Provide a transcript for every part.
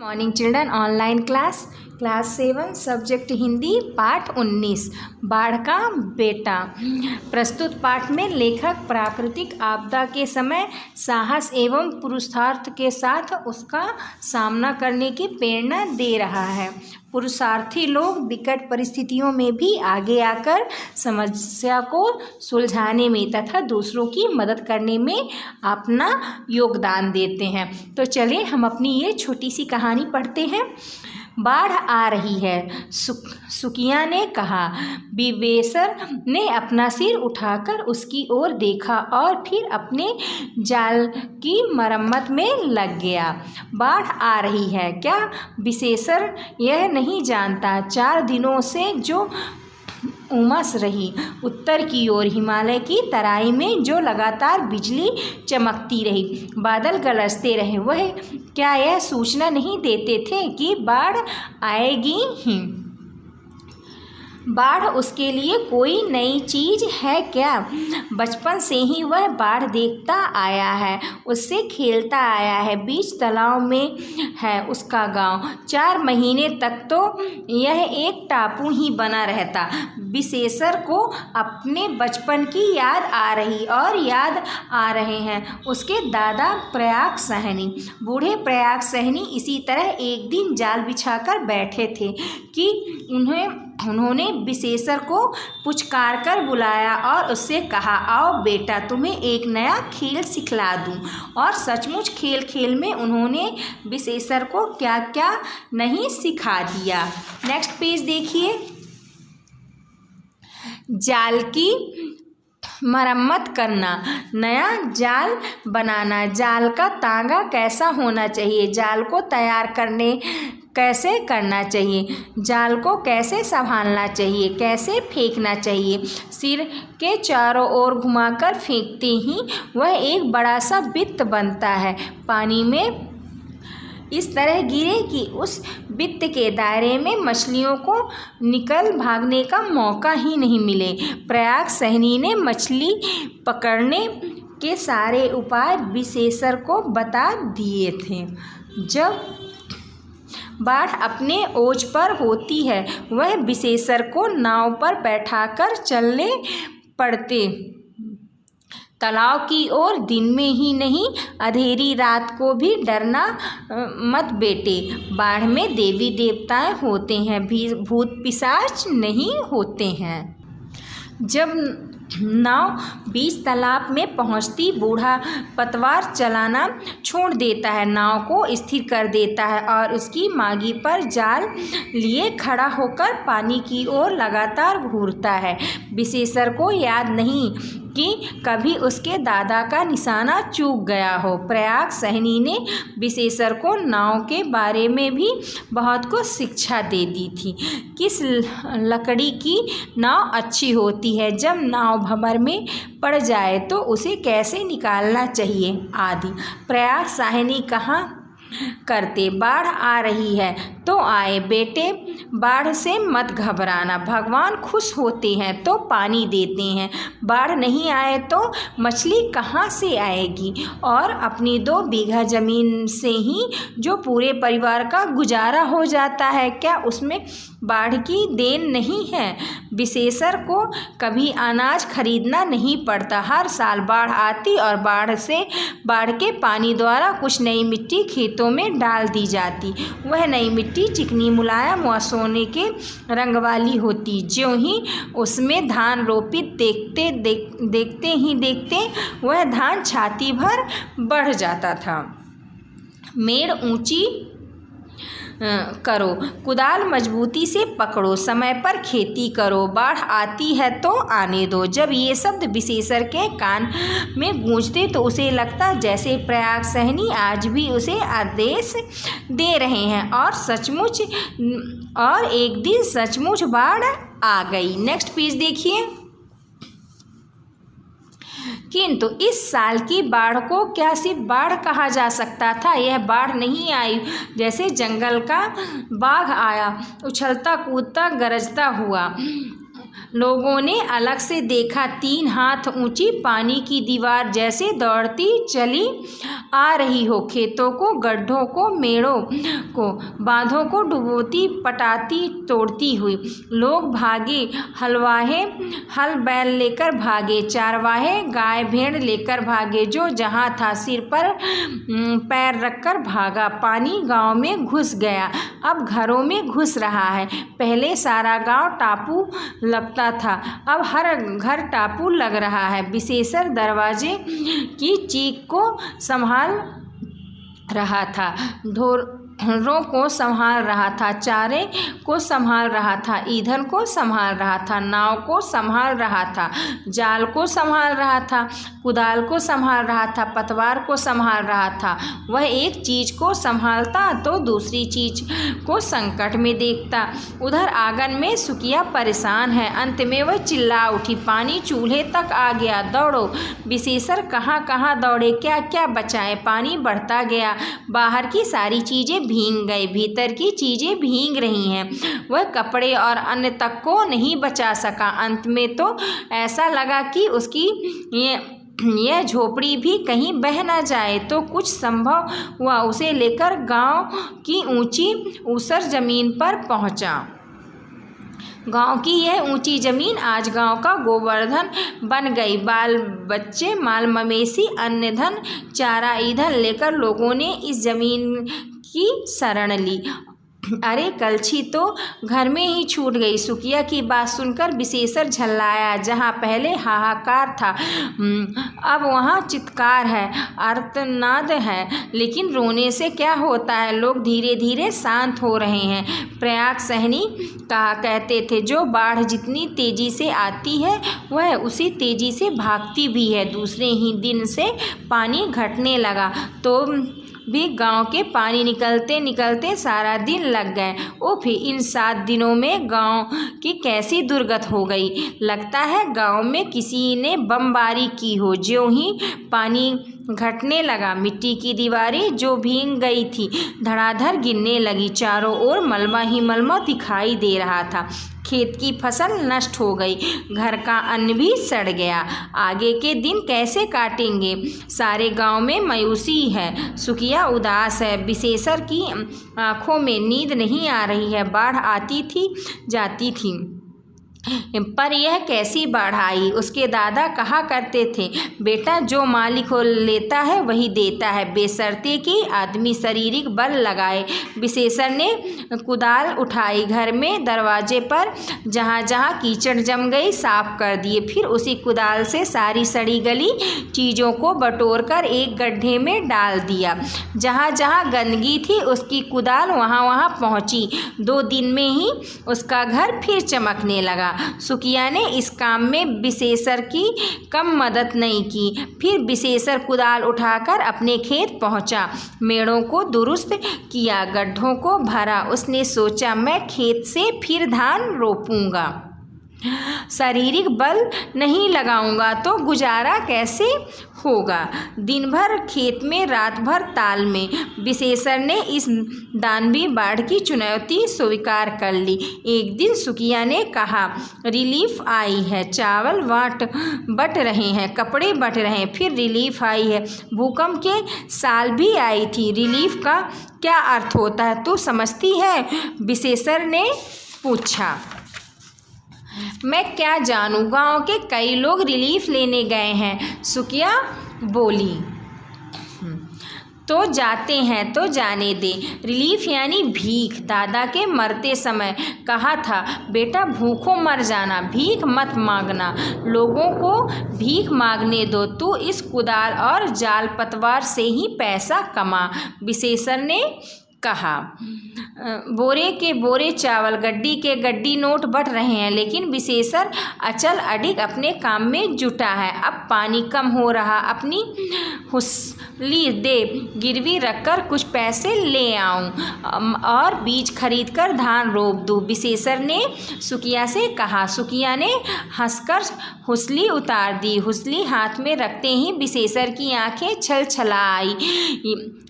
Morning children online class 7 subject Hindi पाठ 19 बाढ़ का बेटा। प्रस्तुत पाठ में लेखक प्राकृतिक आपदा के समय साहस एवं पुरुषार्थ के साथ उसका सामना करने की प्रेरणा दे रहा है। पुरुषार्थी लोग विकट परिस्थितियों में भी आगे आकर समस्या को सुलझाने में तथा दूसरों की मदद करने में अपना योगदान देते हैं। तो चलिए हम अपनी ये छोटी सी कहानी पढ़ते हैं। बाढ़ आ रही है, सुकिया ने कहा। विवेसर ने अपना सिर उठाकर उसकी ओर देखा और फिर अपने जाल की मरम्मत में लग गया। बाढ़ आ रही है क्या? विशेषर यह नहीं जानता। 4 दिनों से जो उमस रही, उत्तर की ओर हिमालय की तराई में जो लगातार बिजली चमकती रही, बादल गरजते रहे, वह क्या यह सूचना नहीं देते थे कि बाढ़ आएगी ही? बाढ़ उसके लिए कोई नई चीज़ है क्या? बचपन से ही वह बाढ़ देखता आया है, उससे खेलता आया है। बीच तालाब में है उसका गांव। 4 महीने तक तो यह एक टापू ही बना रहता। विशेषर को अपने बचपन की याद आ रही और याद आ रहे हैं उसके दादा प्रयाग सहनी। बूढ़े प्रयाग सहनी इसी तरह एक दिन जाल बिछाकर बैठे थे कि उन्होंने विशेषर को पुचकार कर बुलाया और उससे कहा, आओ बेटा, तुम्हें एक नया खेल सिखला दूं। और सचमुच खेल खेल में उन्होंने विशेषर को क्या क्या नहीं सिखा दिया। नेक्स्ट पेज देखिए। जाल की मरम्मत करना, नया जाल बनाना, जाल का तांगा कैसा होना चाहिए, जाल को तैयार कैसे करना चाहिए, जाल को कैसे संभालना चाहिए, कैसे फेंकना चाहिए। सिर के चारों ओर घुमाकर फेंकते ही वह एक बड़ा सा वृत्त बनता है। पानी में इस तरह गिरे कि उस वृत्त के दायरे में मछलियों को निकल भागने का मौका ही नहीं मिले। प्रयाग सहनी ने मछली पकड़ने के सारे उपाय विशेषर को बता दिए थे। जब बाढ़ अपने ओज पर होती है, वह विशेषर को नाव पर बैठाकर चलने पड़ते। तालाब की ओर दिन में ही नहीं, अंधेरी रात को भी डरना मत बेटे। बाढ़ में देवी देवताएं होते हैं, भूत पिशाच नहीं होते हैं। जब नाव बीच तालाब में पहुंचती, बूढ़ा पतवार चलाना छोड़ देता है, नाव को स्थिर कर देता है और उसकी मागी पर जाल लिए खड़ा होकर पानी की ओर लगातार घूरता है। विशेषर को याद नहीं कि कभी उसके दादा का निशाना चूक गया हो। प्रयाग सहनी ने विशेषर को नाव के बारे में भी बहुत कुछ शिक्षा दे दी थी। किस लकड़ी की नाव अच्छी होती है, जब नाव भंवर में पड़ जाए तो उसे कैसे निकालना चाहिए आदि। प्रयाग सहनी कहाँ करते। बाढ़ आ रही है तो आए बेटे, बाढ़ से मत घबराना। भगवान खुश होते हैं तो पानी देते हैं, बाढ़ नहीं आए तो मछली कहाँ से आएगी? और अपनी 2 बीघा ज़मीन से ही जो पूरे परिवार का गुजारा हो जाता है, क्या उसमें बाढ़ की देन नहीं है? विशेषर को कभी अनाज खरीदना नहीं पड़ता। हर साल बाढ़ आती और बाढ़ के पानी द्वारा कुछ नई मिट्टी खेतों में डाल दी जाती। वह नई मिट्टी चिकनी, मुलायम व सोने के रंग वाली होती। ज्यों ही उसमें धान रोपित देखते वह धान छाती भर बढ़ जाता था। मेड़ ऊंची करो, कुदाल मजबूती से पकड़ो, समय पर खेती करो, बाढ़ आती है तो आने दो। जब ये शब्द विशेषर के कान में गूंजते तो उसे लगता जैसे प्रयाग सहनी आज भी उसे आदेश दे रहे हैं। और एक दिन सचमुच बाढ़ आ गई। नेक्स्ट पेज देखिए। किंतु इस साल की बाढ़ को क्या सिर्फ बाढ़ कहा जा सकता था? यह बाढ़ नहीं आई जैसे जंगल का बाघ आया, उछलता कूदता गरजता हुआ। लोगों ने अलग से देखा, 3 हाथ ऊंची पानी की दीवार जैसे दौड़ती चली आ रही हो, खेतों को, गड्ढों को, मेड़ों को, बांधों को डुबोती, पटाती, तोड़ती हुई। लोग भागे, हलवाहे हल बैल लेकर भागे, चारवाहे गाय भेड़ लेकर भागे, जो जहाँ था सिर पर पैर रखकर भागा। पानी गांव में घुस गया, अब घरों में घुस रहा है। पहले सारा गांव टापू लगता था, अब हर घर टापू लग रहा है। विशेषर दरवाजे की चीख को संभाल रहा था, ढोरों को संभाल रहा था, चारे को संभाल रहा था, ईंधन को संभाल रहा था, नाव को संभाल रहा था, जाल को संभाल रहा था, कुदाल को संभाल रहा था, पतवार को संभाल रहा था। वह एक चीज को संभालता तो दूसरी चीज को संकट में देखता। उधर आंगन में सुकिया परेशान है। अंत में वह चिल्ला उठी, पानी चूल्हे तक आ गया, दौड़ो। विशेषर कहाँ कहाँ दौड़े, क्या क्या बचाए। पानी बढ़ता गया, बाहर की सारी चीजें भीग गई, भीतर की चीजें भीग रही हैं। वह कपड़े और अन्य तक को नहीं बचा सका। अंत में तो ऐसा लगा कि उसकी यह झोपड़ी भी कहीं बह न जाए। तो कुछ संभव हुआ, उसे लेकर गांव की ऊंची ऊसर जमीन पर पहुंचा। गांव की यह ऊंची जमीन आज गांव का गोवर्धन बन गई। बाल बच्चे, माल मवेशी, अन्य धन, चारा, ईंधन लेकर लोगों ने इस जमीन की शरण ली। अरे कलछी तो घर में ही छूट गई। सुकिया की बात सुनकर विशेषर झल्लाया। जहाँ पहले हाहाकार था, अब वहाँ चित्कार है, आर्तनाद है। लेकिन रोने से क्या होता है, लोग धीरे धीरे शांत हो रहे हैं। प्रयाग सहनी कहा कहते थे, जो बाढ़ जितनी तेजी से आती है वह उसी तेजी से भागती भी है। दूसरे ही दिन से पानी घटने लगा तो भी गांव के पानी निकलते निकलते सारा दिन लग गए। फिर इन 7 दिनों में गांव की कैसी दुर्गत हो गई। लगता है गांव में किसी ने बमबारी की हो। ज्यों ही पानी घटने लगा, मिट्टी की दीवारें जो भीग गई थी धड़ाधड़ गिरने लगी। चारों ओर मलबा ही मलबा दिखाई दे रहा था। खेत की फसल नष्ट हो गई, घर का अन्न भी सड़ गया। आगे के दिन कैसे काटेंगे। सारे गांव में मायूसी है। सुकिया उदास है। विशेषर की आंखों में नींद नहीं आ रही है। बाढ़ आती थी जाती थी, पर यह कैसी बाढ़ आई। उसके दादा कहा करते थे, बेटा जो मालिक हो लेता है वही देता है, बेशर्ते कि आदमी शारीरिक बल लगाए। विशेषर ने कुदाल उठाई, घर में दरवाजे पर जहाँ जहाँ कीचड़ जम गई साफ कर दिए। फिर उसी कुदाल से सारी सड़ी गली चीज़ों को बटोरकर एक गड्ढे में डाल दिया। जहाँ जहाँ गंदगी थी उसकी कुदाल वहाँ वहाँ पहुँची। 2 दिन में ही उसका घर फिर चमकने लगा। सुकिया ने इस काम में विशेषर की कम मदद नहीं की। फिर विशेषर कुदाल उठाकर अपने खेत पहुंचा, मेड़ों को दुरुस्त किया, गड्ढों को भरा। उसने सोचा, मैं खेत से फिर धान रोपूंगा, शारीरिक बल नहीं लगाऊंगा तो गुजारा कैसे होगा। दिन भर खेत में, रात भर ताल में। विशेषर ने इस दानवी बाढ़ की चुनौती स्वीकार कर ली। एक दिन सुकिया ने कहा, रिलीफ आई है, चावल बट रहे हैं, कपड़े बट रहे हैं। फिर रिलीफ आई है, भूकंप के साल भी आई थी। रिलीफ का क्या अर्थ होता है, तू समझती है? विशेषर ने पूछा। मैं क्या जानूं, गांव के कई लोग रिलीफ लेने गए हैं, सुकिया बोली। तो जाते हैं तो जाने दे। रिलीफ यानी भीख। दादा के मरते समय कहा था, बेटा भूखों मर जाना, भीख मत मांगना, लोगों को भीख मांगने दो। तू इस कुदाल और जाल पतवार से ही पैसा कमा। विशेषर ने कहा। बोरे के बोरे चावल, गड्डी के गड्डी नोट बट रहे हैं, लेकिन विशेषर अचल अडिग अपने काम में जुटा है। अब पानी कम हो रहा, अपनी हुस्ली दे गिरवी रखकर कुछ पैसे ले आऊं और बीज खरीद कर धान रोप दूं। विशेषर ने सुकिया से कहा। सुकिया ने हंसकर हुस्ली उतार दी। हुस्ली हाथ में रखते ही विशेषर की आंखें छलछला आई।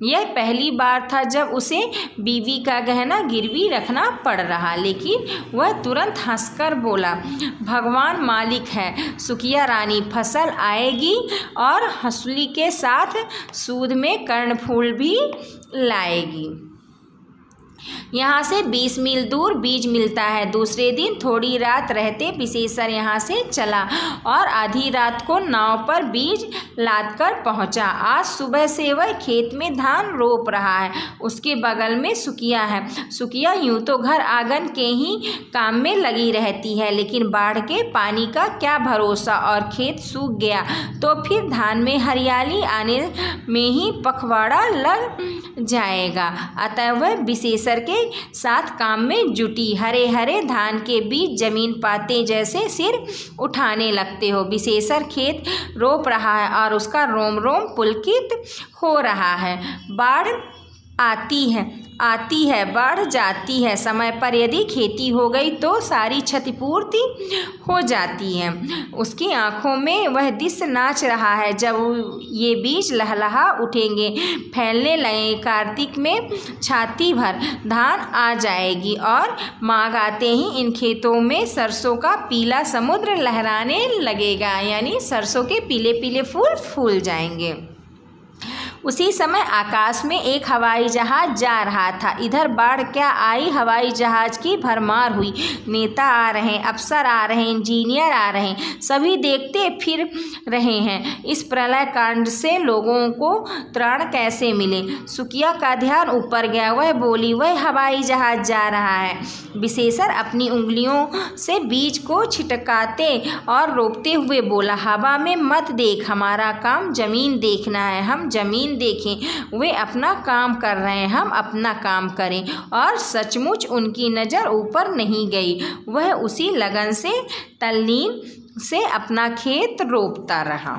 यह पहली बार था जब उसे उसे बीवी का गहना गिरवी रखना पड़ रहा, लेकिन वह तुरंत हंसकर बोला, भगवान मालिक है, सुखिया रानी फसल आएगी और हंसुली के साथ सूद में कर्णफूल भी लाएगी। यहाँ से 20 मील दूर बीज मिलता है। दूसरे दिन थोड़ी रात रहते विशेषर यहाँ से चला और आधी रात को नाव पर बीज लाद कर पहुँचा। आज सुबह से वह खेत में धान रोप रहा है। उसके बगल में सुखिया है। सुखिया यूँ तो घर आंगन के ही काम में लगी रहती है, लेकिन बाढ़ के पानी का क्या भरोसा, और खेत सूख गया तो फिर धान में हरियाली आने में ही पखवाड़ा लग जाएगा। अतः वह विशेषर के साथ काम में जुटी। हरे हरे धान के बीज जमीन पाते जैसे सिर उठाने लगते हो। विशेषर खेत रोप रहा है और उसका रोम रोम पुलकित हो रहा है। बाढ़ आती है बढ़ जाती है। समय पर यदि खेती हो गई तो सारी क्षतिपूर्ति हो जाती है। उसकी आंखों में वह दृश्य नाच रहा है। जब ये बीज लहलहा उठेंगे, फैलने लगेंगे, कार्तिक में छाती भर धान आ जाएगी और माघ आते ही इन खेतों में सरसों का पीला समुद्र लहराने लगेगा, यानी सरसों के पीले पीले फूल फूल जाएंगे। उसी समय आकाश में एक हवाई जहाज जा रहा था। इधर बाढ़ क्या आई, हवाई जहाज की भरमार हुई। नेता आ रहे हैं, अफसर आ रहे हैं, इंजीनियर आ रहे हैं, सभी देखते फिर रहे हैं इस प्रलय कांड से लोगों को त्राण कैसे मिले। सुखिया का ध्यान ऊपर गया। वह बोली, वह हवाई जहाज जा रहा है। विशेषर अपनी उंगलियों से बीज को छिटकाते और रोकते हुए बोला, हवा में मत देख, हमारा काम जमीन देखना है। हम जमीन देखें, वे अपना काम कर रहे हैं, हम अपना काम करें। और सचमुच उनकी नज़र ऊपर नहीं गई। वह उसी लगन से तल्लीन से अपना खेत रोपता रहा।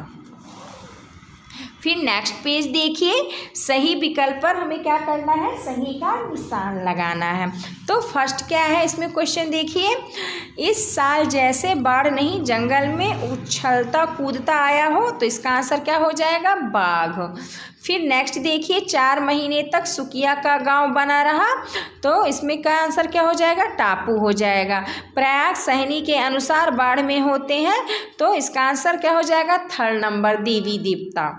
फिर नेक्स्ट पेज देखिए। सही विकल्प पर हमें क्या करना है, सही का निशान लगाना है। तो फर्स्ट क्या है इसमें क्वेश्चन देखिए, इस साल जैसे बाढ़ नहीं जंगल में उछलता कूदता आया हो, तो इसका आंसर क्या हो जाएगा, बाघ। फिर नेक्स्ट देखिए, 4 महीने तक सुखिया का गांव बना रहा, तो इसमें का आंसर क्या हो जाएगा, टापू हो जाएगा। प्रयाग सहनी के अनुसार बाढ़ में होते हैं, तो इसका आंसर क्या हो जाएगा, 3rd नंबर देवी देवता।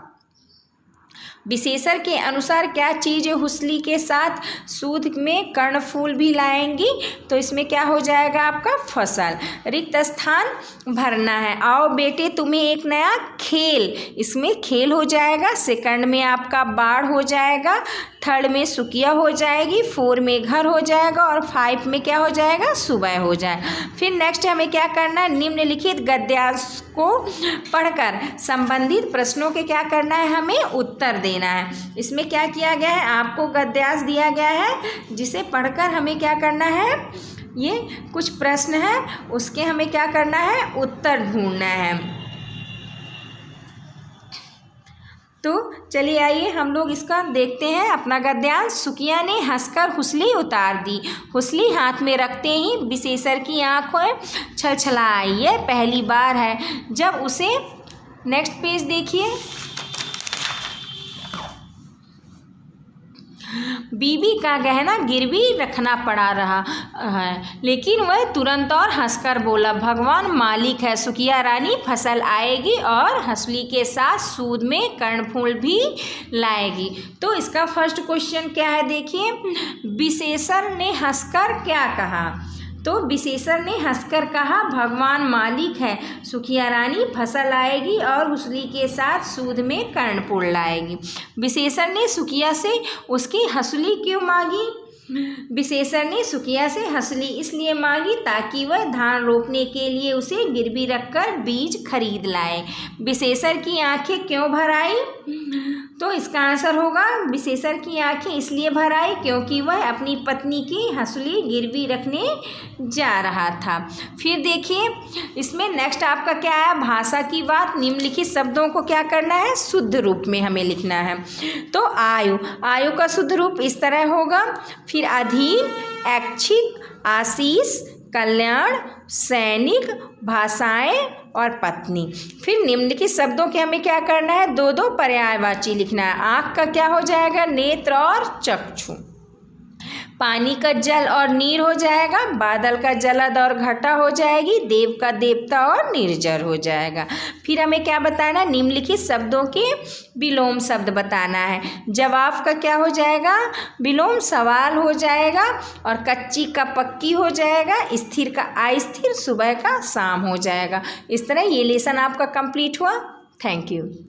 विशेषर के अनुसार क्या चीज़ हुस्ली के साथ सूद में कर्णफूल भी लाएंगी, तो इसमें क्या हो जाएगा आपका फसल। रिक्त स्थान भरना है। आओ बेटे तुम्हें एक नया खेल, इसमें खेल हो जाएगा। सेकंड में आपका बाढ़ हो जाएगा, 3rd में सुखिया हो जाएगी, 4 में घर हो जाएगा और 5 में क्या हो जाएगा, सुबह हो जाएगा। फिर नेक्स्ट हमें क्या करना है, निम्नलिखित गद्यांश को पढ़कर संबंधित प्रश्नों के क्या करना है, हमें उत्तर देना है। इसमें क्या किया गया है, आपको गद्यांश दिया गया है जिसे पढ़कर हमें क्या करना है, ये कुछ प्रश्न है उसके हमें क्या करना है, उत्तर ढूंढना है। तो चलिए आइए हम लोग इसका देखते हैं अपना गद्यांश। सुखिया ने हंसकर हुस्ली उतार दी। हुस्ली हाथ में रखते ही विशेषर की आंखों छलछला आई। यह पहली बार है जब उसे, नेक्स्ट पेज देखिए, बीवी का गहना गिरवी रखना पड़ा रहा है, लेकिन वह तुरंत और हंसकर बोला, भगवान मालिक है, सुखिया रानी फसल आएगी और हंसली के साथ सूद में कर्णफूल भी लाएगी। तो इसका फर्स्ट क्वेश्चन क्या है देखिए, विशेषर ने हंसकर क्या कहा, तो विशेषर ने हंसकर कहा, भगवान मालिक है, सुखिया रानी फसल आएगी और हुस्ली के साथ सूद में कर्णफूल लाएगी। विशेषर ने सुखिया से उसकी हंसुली क्यों मांगी, विशेषर ने सुखिया से हंसली इसलिए मांगी ताकि वह धान रोपने के लिए उसे गिरवी रखकर बीज खरीद लाए। विशेषर की आंखें क्यों भर आई, तो इसका आंसर होगा, विशेषर की आंखें इसलिए भर आई क्योंकि वह अपनी पत्नी की हंसुली गिरवी रखने जा रहा था। फिर देखिए इसमें नेक्स्ट आपका क्या है, भाषा की बात। निम्नलिखित शब्दों को क्या करना है, शुद्ध रूप में हमें लिखना है। तो आयु, आयु का शुद्ध रूप इस तरह होगा। फिर अधीन, ऐच्छिक, आशीष, कल्याण, सैनिक, भाषाएं और पत्नी। फिर निम्नलिखित शब्दों के हमें क्या करना है, 2-2 पर्यायवाची लिखना है। आँख का क्या हो जाएगा, नेत्र और चक्षु। पानी का जल और नीर हो जाएगा, बादल का जलद और घटा हो जाएगी, देव का देवता और निर्जर हो जाएगा। फिर हमें क्या बताना, निम्नलिखित शब्दों के विलोम शब्द बताना है। जवाब का क्या हो जाएगा, विलोम सवाल हो जाएगा, और कच्ची का पक्की हो जाएगा, स्थिर का अस्थिर, सुबह का शाम हो जाएगा। इस तरह ये लेसन आपका कंप्लीट हुआ। Thank you.